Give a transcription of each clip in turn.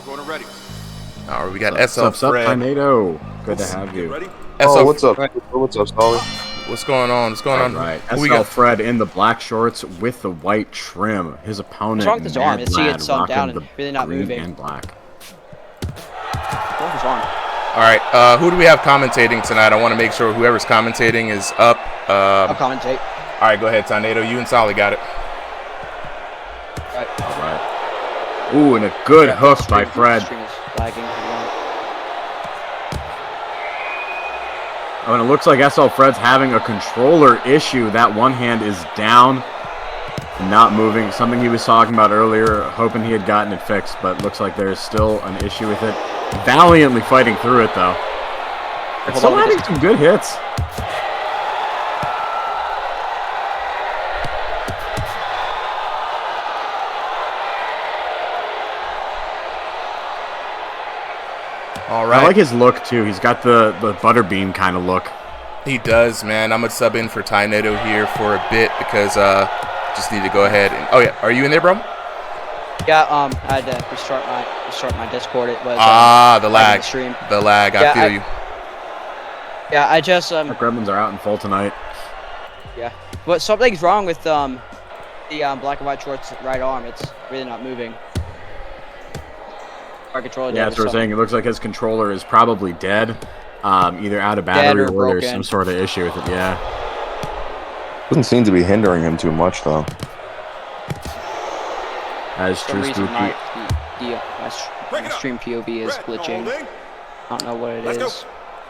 Corner ready. All right, we got SL What's up, Fred. Tornado? Good to have you. Ready? SL, what's up? What's up, Solly? what's going on? What's going on? Right. Who we SL got? Fred in the black shorts with the white trim. His opponent, What's wrong with his arm? Mad Is he Lad, gets down rocking and the really not green moving? and black. What's wrong with his arm? All right, who do we have commentating tonight? I want to make sure whoever's commentating is up. I'll commentate. All right, go ahead, Tornado. You and Solly got it. Right. All right. Ooh, and a good hook by Fred. Stream is lagging. Oh, and it looks like SL Fred's having a controller issue. That one hand is down, not moving. Something he was talking about earlier, hoping he had gotten it fixed, but looks like there's still an issue with it. Valiantly fighting through it, though. It's still having some good hits. All right. I like his look, too. He's got the butterbean kind of look. He does, man. I'm going to sub in for Tornado here for a bit because just need to go ahead. And, oh, yeah. Are you in there, bro? Yeah, I had to restart my Discord. It was the lag. The lag. I feel you. Yeah, I just The Gremlins are out in full tonight. Yeah, but something's wrong with the black and white shorts right arm. It's really not moving. Our controller. Yeah, that's what we're saying. It looks like his controller is probably dead, either out of battery or there's some sort of issue with it. Yeah. Doesn't seem to be hindering him too much, though. That's true, Spooky. My stream POV is glitching. I don't know what it is.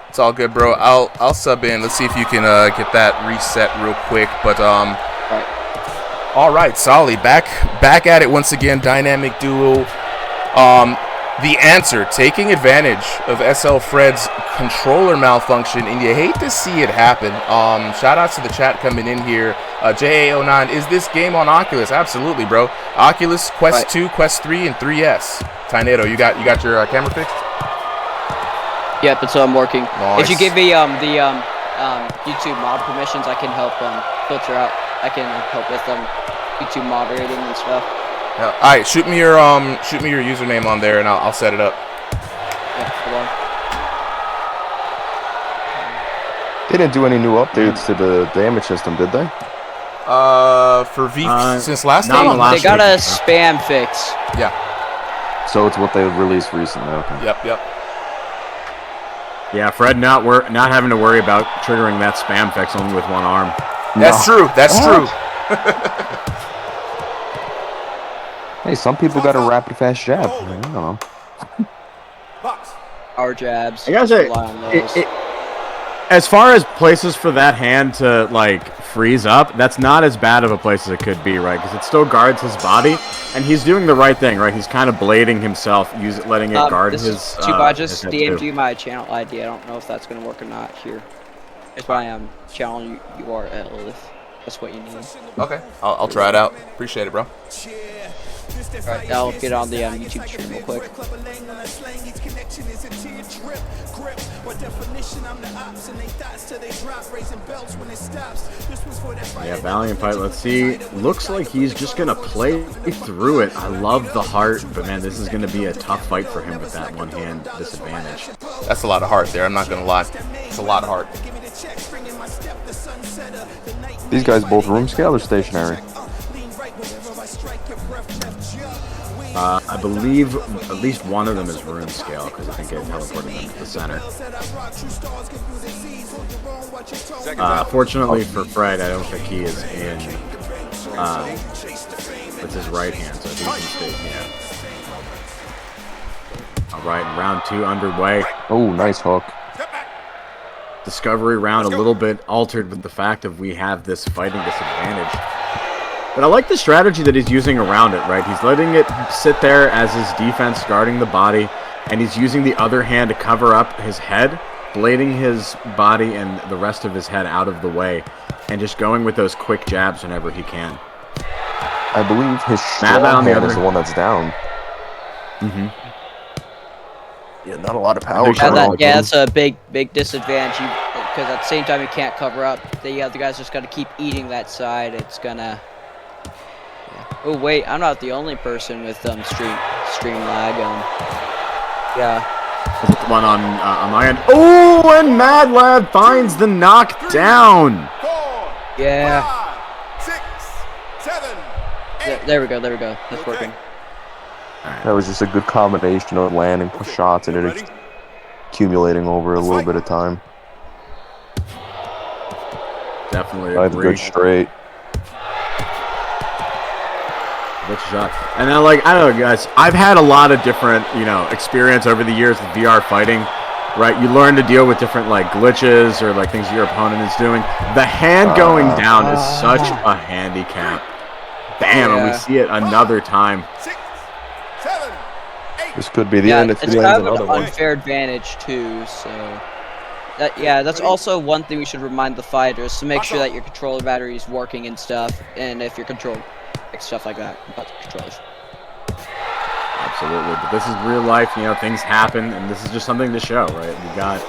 It's all good, bro. I'll sub in. Let's see if you can get that reset real quick. But Right. all right, Solly, back at it once again. Dynamic duo. The answer, taking advantage of SL Fred's controller malfunction, and you hate to see it happen. Shout outs to the chat coming in here. JA09, is this game on Oculus? Absolutely, bro. Oculus, Quest 2, Quest 3, and 3S. Tornado, you got your camera fixed? Yep, it's working. Nice. If you give me the YouTube mod permissions, I can help filter out. I can help with YouTube moderating and stuff. Yeah. All right, shoot me your username on there, and I'll set it up. Yeah, hold on. They didn't do any new updates to the damage system, did they? For V since last time. They got a spam fix. Yeah. So it's what they released recently. Okay. Yep. Yeah, Fred not having to worry about triggering that spam fix only with one arm. That's true. That's true. Hey, some people got a rapid fast jab. I don't know. Our jabs. I gotta say, as far as places for that hand to like freeze up, that's not as bad of a place as it could be, right? Because it still guards his body, and he's doing the right thing, right? He's kind of blading himself, letting it guard his. I just DM'd you my channel ID. I don't know if that's gonna work or not here. It's my channel URL if that's what you need. Okay, I'll try it out. Appreciate it, bro. Alright, I'll get on the YouTube stream real quick. Yeah, Valiant fight. Let's see. Looks like he's just gonna play through it. I love the heart, but man, this is gonna be a tough fight for him with that one hand disadvantage. That's a lot of heart there. I'm not gonna lie. It's a lot of heart. These guys both room scale or stationary? I believe at least one of them is rune scale because I think it teleported them to the center. Fortunately for Fred, I don't think he is in. It's his right hand, so he can stay. Yeah. All right, round 2 underway. Oh, nice hook. Discovery round a little bit altered with the fact of we have this fighting disadvantage. But I like the strategy that he's using around it, right? He's letting it sit there as his defense, guarding the body, and he's using the other hand to cover up his head, blading his body and the rest of his head out of the way, and just going with those quick jabs whenever he can. I believe his strong hand is the one that's down. Mm-hmm. Yeah, not a lot of power. Yeah, that's a big disadvantage. Because at the same time, you can't cover up. The other guys just got to keep eating that side. It's gonna. Oh wait, I'm not the only person with stream stream lag. Yeah. Is it the one on my end? Oh, and Mad Lad finds the knockdown. 4, Yeah. 5, 6, 7, 8. There we go. There we go. That's working. That was just a good combination of landing shots and it accumulating over a little bit of time. Definitely That's a agree. good straight. Good shot. And then, like, I don't know, guys. I've had a lot of different, experience over the years with VR fighting. Right, you learn to deal with different like glitches or like things your opponent is doing. The hand going down is such a handicap. Bam, and we see it another time. 6, 7, 8. This could be the Yeah, end if it's he kind lands of another an one. unfair advantage too. So that's also one thing we should remind the fighters to make sure that your controller battery is working and stuff, and if your controller stuff like that about the controllers. Absolutely, but this is real life. Things happen, and this is just something to show, right? We got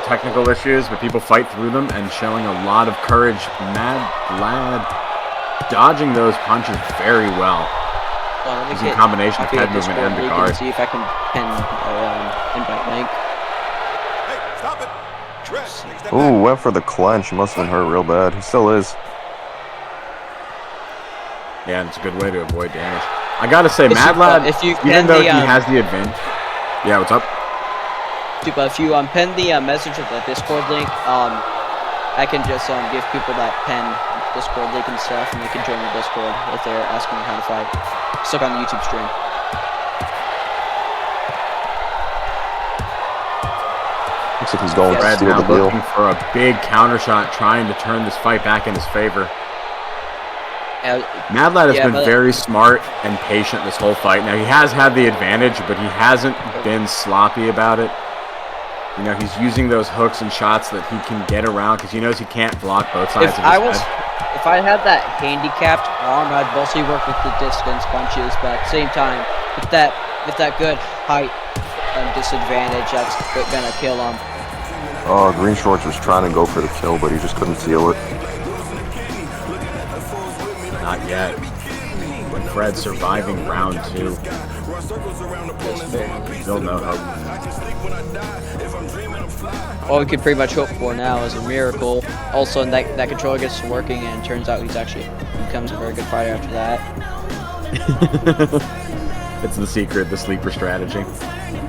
technical issues, but people fight through them and showing a lot of courage. Mad Lad dodging those punches very well. Using a combination of head movement and the guard. See if I can pin invite link. Hey, stop it. Dress. Take a step Ooh, back. went for the clench. Must have been hurt real bad. He still is. Yeah, and it's a good way to avoid damage. I gotta say, If Mad you- Lad, if you even can though the, he has the advantage. Yeah, what's up? But if you pin the message with the Discord link, I can just give people that pen Discord link and stuff, and they can join the Discord if they're asking how to fight. Stuck on the YouTube stream. Looks like he's going to Red steal now the deal. looking for a big counter shot, trying to turn this fight back in his favor. Mad Lad has been very smart and patient this whole fight. Now, he has had the advantage, but he hasn't been sloppy about it. He's using those hooks and shots that he can get around because he knows he can't block both sides of his head. If I had that handicapped arm, I'd mostly work with the distance punches, but at the same time, with that good height disadvantage, that's gonna kill him. Oh, Green Shorts was trying to go for the kill, but he just couldn't seal it. Not yet. When Fred's surviving round 2. Still no hope. All we could pretty much hope for now is a miracle. Also, that controller gets working, and it turns out he becomes a very good fighter after that. It's the secret, the sleeper strategy.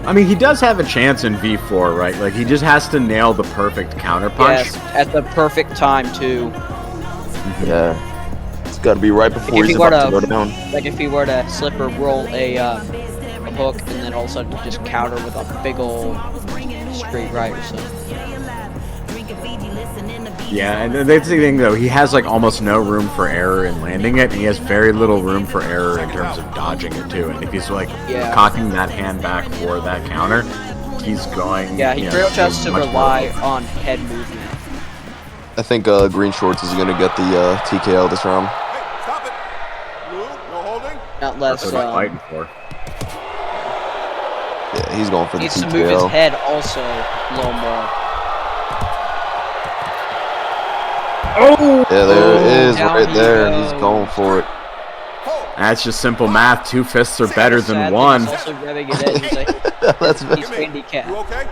I mean, he does have a chance in V4, right? Like, he just has to nail the perfect counterpunch. Yes, at the perfect time, too. Yeah. It's got to be right before Like he's about to go down. Like if he were to slip or roll a hook, and then all of a sudden just counter with a big ol' straight right or something. Yeah, and that's the thing, though. He has, like, almost no room for error in landing it, and he has very little room for error in terms of dodging it, too. And if he's, like, cocking that hand back for that counter, he's going... Yeah, he pretty much has to rely on head movement. I think Green Shorts is going to get the TKO this round. Hey, stop it. Blue, no holding. Not less, That's what he's fighting for. Yeah, he's going for the needs TKO. to move his head also a little more. Oh! Yeah, there it is, down right he there. goes. He's going for it. That's just simple math. 2 fists are better than Sad 1. He's also grabbing it in. He's like, That's he's handicapped. You okay?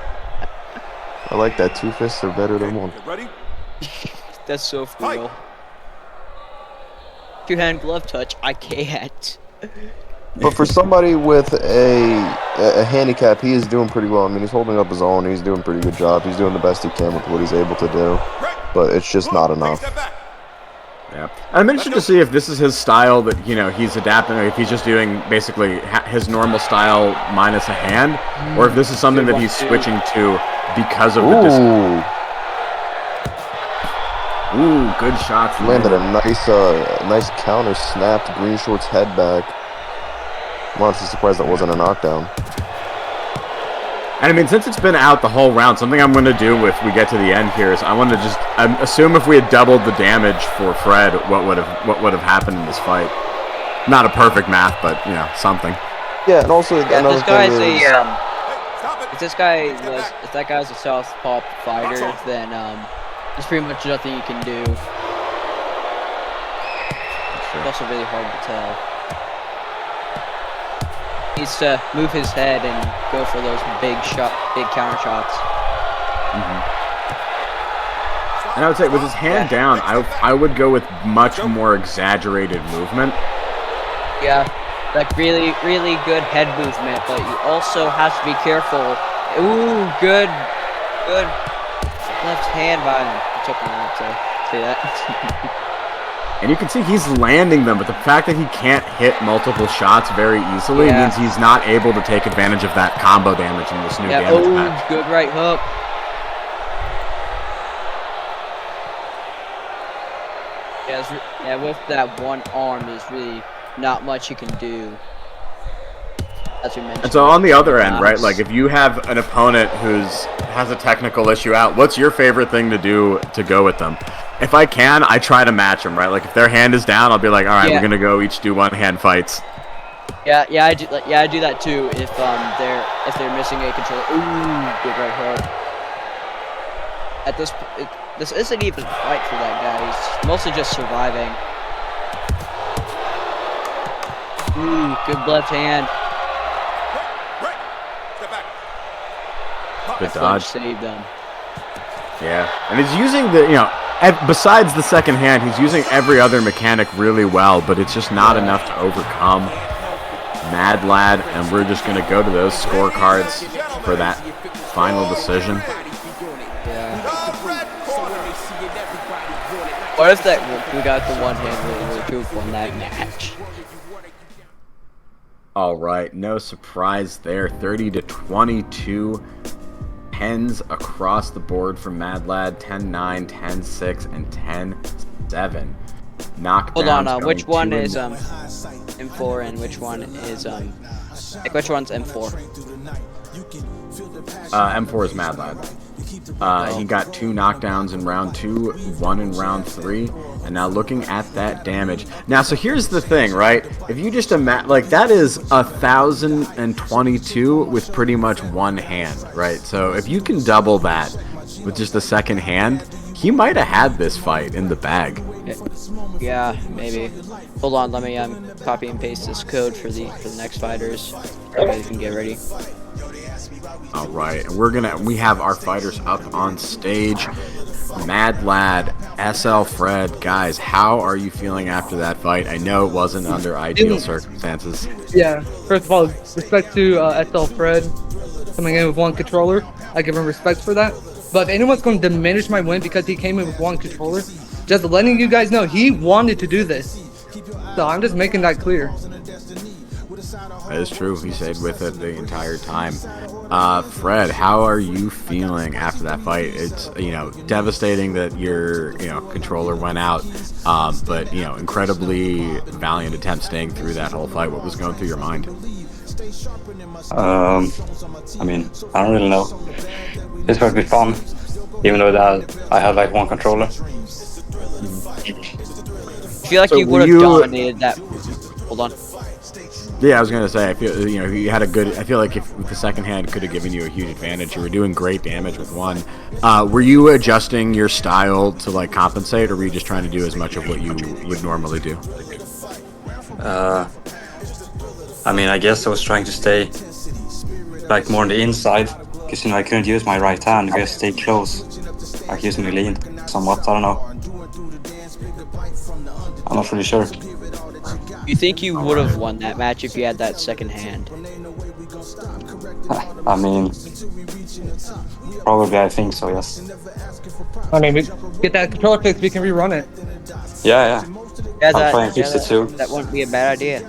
I like that. 2 fists are better than 1. Get ready. That's so real. Two-hand glove touch, I can't. But for somebody with a handicap, he is doing pretty well. I mean, he's holding up his own. He's doing a pretty good job. He's doing the best he can with what he's able to do. But it's just not enough. Yeah, I'm interested to see if this is his style that he's adapting, or if he's just doing basically his normal style minus a hand, or if this is something that he's switching to because of the distance. Ooh, good shots. Landed a nice counter, snapped Green Shorts' head back. I'm honestly surprised that wasn't a knockdown. And I mean, since it's been out the whole round, something I'm going to do if we get to the end here is I want to just assume if we had doubled the damage for Fred, what would have happened in this fight. Not a perfect math, but something. Yeah, and also another thing is, if that guy's a southpaw fighter, then there's pretty much nothing you can do. It's also really hard to tell. needs to move his head and go for those big counter shots. And I would say with his hand down, I would go with much more exaggerated movement. Yeah, like really good head movement, but you also have to be careful. Ooh, good left hand by him. It took me a minute to say that. And you can see he's landing them, but the fact that he can't hit multiple shots very easily means he's not able to take advantage of that combo damage in this new damage match. Good right hook. Yeah, with that one arm, there's really not much you can do. As we mentioned. And so on the other end, right, like if you have an opponent has a technical issue out, what's your favorite thing to do to go with them? If I can, I try to match them, right? Like if their hand is down, I'll be like, all right, we're gonna go each do one-hand fights. I do that too. If they're missing a controller. Ooh, good right hook. This isn't even a fight for that guy. He's mostly just surviving. Ooh, good left hand. Good dodge. Saved them. Yeah, and he's using besides the second hand, he's using every other mechanic really well, but it's just not enough to overcome Mad Lad, and we're just going to go to those scorecards for that final decision. Yeah. What if we got the one hand really proof on that match? All right, no surprise there. 30-22. Tens across the board from Mad Lad. 10-9, 10-6, and 10-7. Knockdowns. Hold on, which one is M4 and which one is which one's M4? M4 is Mad Lad. He got 2 knockdowns in round 2, 1 in round 3, and now looking at that damage. Now, so here's the thing, right? If you just that is 1,022 with pretty much one hand, right? So if you can double that with just the second hand, he might have had this fight in the bag. Yeah, maybe. Hold on, let me copy and paste this code for the next fighters. Everybody can get ready. All right, and we have our fighters up on stage. Mad Lad, SL Fred, guys, how are you feeling after that fight? I know it wasn't under ideal circumstances. Yeah, first of all, respect to SL Fred coming in with one controller. I give him respect for that. But if anyone's going to diminish my win because he came in with one controller, just letting you guys know he wanted to do this. So I'm just making that clear. That is true. He stayed with it the entire time. Fred, how are you feeling after that fight? It's, devastating that your, controller went out, but, incredibly valiant attempt staying through that whole fight. What was going through your mind? I mean, I don't really know. It's going to be fun, even though I had like one controller. I feel like you would have dominated that. Hold on. Yeah, I was gonna say. I feel you had a good. I feel like if the second hand could have given you a huge advantage. You were doing great damage with one. Were you adjusting your style to like compensate, or were you just trying to do as much of what you would normally do? I mean, I guess I was trying to stay like more on the inside because I couldn't use my right hand because I stayed close. Like using my lean somewhat. I don't know. I'm not really sure. You think you would have won that match if you had that second hand? I mean, probably I think so, yes. I mean, we get that controller fixed, we can rerun it. Yeah. Yeah, I'll try and fix it too. That wouldn't be a bad idea.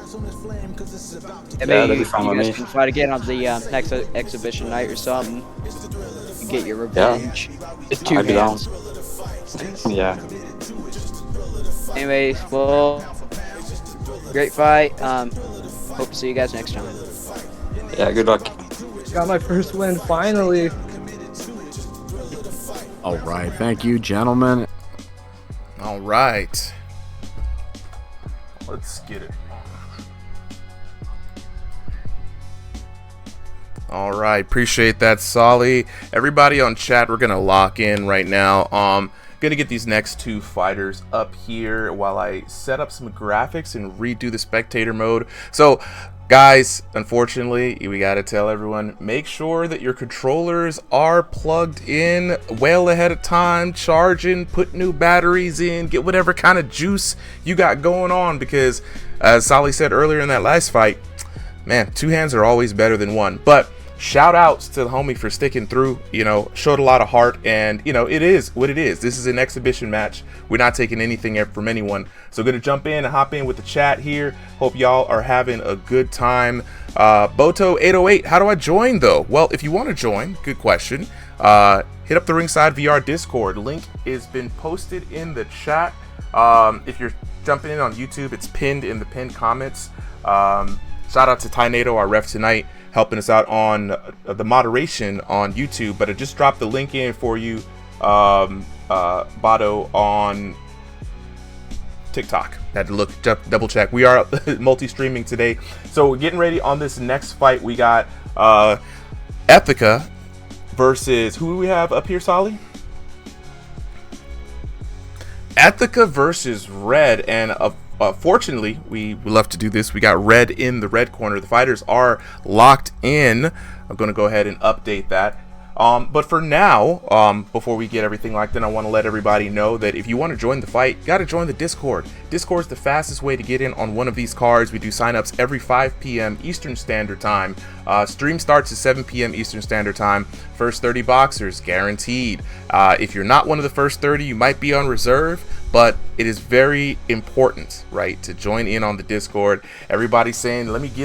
Yeah, that'd be fine you with guys me. can fight again on the next exhibition night or something. You get your revenge. It's 2 I'd be down. hands. Yeah. Anyways, well, great fight. Hope to see you guys next time. Yeah, good luck. Got my first win, finally. All right, thank you, gentlemen. All right. Let's get it. All right, appreciate that, Solly. Everybody on chat, we're gonna lock in right now. Gonna get these next 2 fighters up here while I set up some graphics and redo the spectator mode. So Guys, unfortunately, we gotta tell everyone, make sure that your controllers are plugged in well ahead of time, charging, put new batteries in, get whatever kind of juice you got going on, because as Sally said earlier in that last fight, man, 2 hands are always better than 1. But shout outs to the homie for sticking through, you know, showed a lot of heart, and you know, it is what it is. This is an exhibition match. We're not taking anything from anyone. So gonna jump in and hop in with the chat here. Hope y'all are having a good time. Boto808, how do I join though? Well, if you want to join, good question. Hit up the RIngsideVR Discord. Link has been posted in the chat. If you're jumping in on YouTube, it's pinned in the pinned comments. Shout out to Tynado, our ref tonight, helping us out on the moderation on YouTube. But I just dropped the link in for you, Bado, on TikTok. Had to look, double check. We are multi-streaming today. So we're getting ready on this next fight. We got Ethica versus, who do we have up here, Solly? Ethica versus Red, and fortunately, we love to do this. We got Red in the red corner. The fighters are locked in. I'm going to go ahead and update that. But for now, before we get everything locked in, I want to let everybody know that if you want to join the fight, you got to join the Discord. Discord is the fastest way to get in on one of these cards. We do signups every 5 p.m. Eastern Standard Time. Stream starts at 7 p.m. Eastern Standard Time. First 30 boxers guaranteed. If you're not one of the first 30, you might be on reserve, but it is very important, right, to join in on the Discord. Everybody's saying, let me get